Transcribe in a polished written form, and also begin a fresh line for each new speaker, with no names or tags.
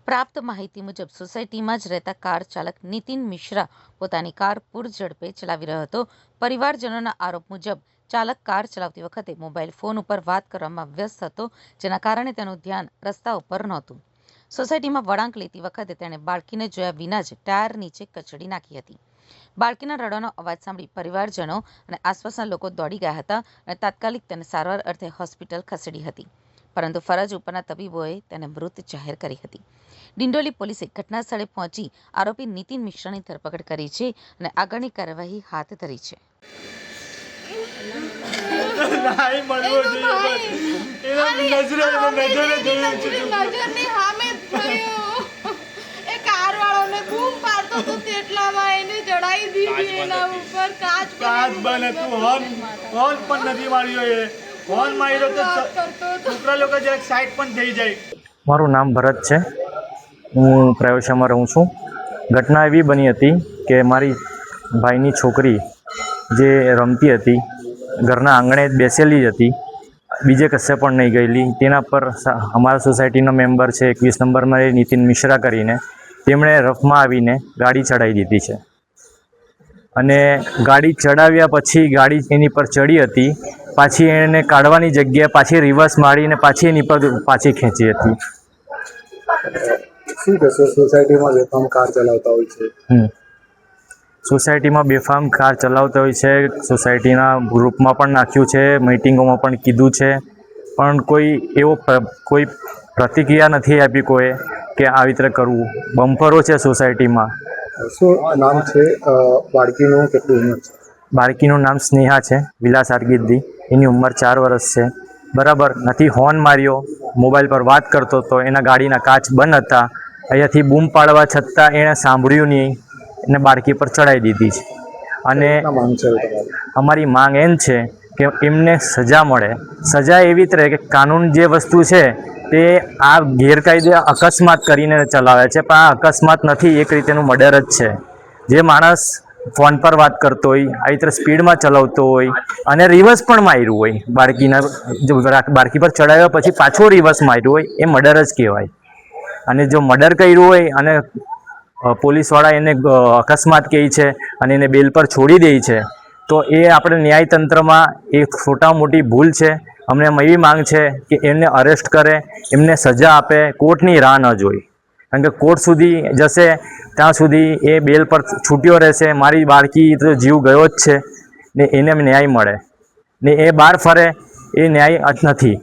પ્રાપ્ત માહિતી મુજબ સોસાયટીમાં જ રહેતા કાર ચાલક નીતિન મિશ્રા પોતાની કાર પૂરઝડપે ચલાવી રહ્યો હતો. પરિવારજનોના આરોપ મુજબ ચાલક કાર ચલાવતી વખતે મોબાઈલ ફોન ઉપર વાત કરવામાં વ્યસ્ત હતો, જેના કારણે તેનું ધ્યાન રસ્તા ઉપર નહોતું. સોસાયટીમાં વળાંક લેતી વખતે તેણે બાળકીને જોયા વિના જ ટાયર નીચે કચડી નાખી હતી. બાળકીના રડવાનો અવાજ સાંભળી પરિવારજનો અને આસપાસના લોકો દોડી ગયા હતા અને તાત્કાલિક તેને સારવાર અર્થે હોસ્પિટલ ખસેડી હતી, પરંતુ ફરજ ઉપરના તબીબોએ તેને મૃત જાહેર કરી હતી. ડિંડોલી પોલીસે ઘટના સ્થળે પહોંચી આરોપી નીતિન મિશ્રાની ધરપકડ કરી છે અને આગળની કાર્યવાહી હાથ ધરી છે.
મારું નામ ભરત છે. હું પ્રયોશામાં રહું છું. ઘટના એવી બની હતી કે મારી ભાઈની છોકરી જે રમતી હતી ઘરના આંગણે બેસેલી જ હતી, બીજે કશે પણ નહીં ગયેલી. તેના પર અમારા સોસાયટીનો મેમ્બર છે 21 નંબરમાં એ નીતિન મિશ્રા કરીને, તેમણે રફમાં આવીને ગાડી ચડાવી દીધી છે અને ગાડી ચડાવ્યા પછી ગાડી એની પર ચડી હતી, પાછી એને કાઢવાની જગ્યાએ પાછી રિવર્સ મારીને પાછી એની પર પાછી ખેંચી હતી.
શું કહેશો? સોસાયટીમાં બેફામ કાર ચલાવતા હોય છે.
સોસાયટીમાં બેફામ કાર ચલાવતા હોય છે. સોસાયટીના ગ્રુપમાં પણ નાખ્યું છે, મીટિંગોમાં પણ કીધું છે, પણ કોઈ પ્રતિક્રિયા નથી આપી કોઈ કે આવી રીતે કરવું. બમ્પરો છે સોસાયટીમાં.
શું નામ છે બાળકીનું? કેટલી ઉંમર છે?
બાળકીનું નામ સ્નેહા છે, વિલાસ આરગીદી. એની ઉંમર 4 વર્ષ છે. બરાબર નથી હોર્ન માર્યો, મોબાઈલ પર વાત કરતો હતો, એના ગાડીના કાચ બંધ હતા. અહીંયાથી બૂમ પાડવા છતાં એણે સાંભળ્યું નહીં અને બાળકી પર ચડાવી દીધી છે. અને અમારી માંગ એમ છે કે એમને સજા મળે. સજા એવી રીતે રહે કે કાનૂન જે વસ્તુ છે તે આ ગેરકાયદે અકસ્માત કરીને ચલાવે છે, પણ આ અકસ્માત નથી, એક રીતેનું મર્ડર જ છે. જે માણસ ફોન પર વાત કરતો હોય, આવી રીતે સ્પીડમાં ચલાવતો હોય અને રિવર્સ પણ માર્યું હોય, બાળકી પર ચડાવ્યા પછી પાછો રિવર્સ માર્યું હોય, એ મર્ડર જ કહેવાય. અને જો મર્ડર કર્યું હોય અને પોલીસવાળા એને અકસ્માત કહે છે અને એને બેલ પર છોડી દે છે, તો એ આપણે ન્યાયતંત્રમાં એ ખોટા મોટી ભૂલ છે. અમને એવી માંગ છે કે એમને અરેસ્ટ કરે, એમને સજા આપે, કોર્ટની રાહ ન જોઈ. કારણ કે કોર્ટ સુધી જશે ત્યાં સુધી એ બેલ પર છૂટ્યો રહેશે. મારી બાળકી તો જીવ ગયો જ છે ને, એને ન્યાય મળે ને એ બહાર ફરે એ ન્યાય નથી.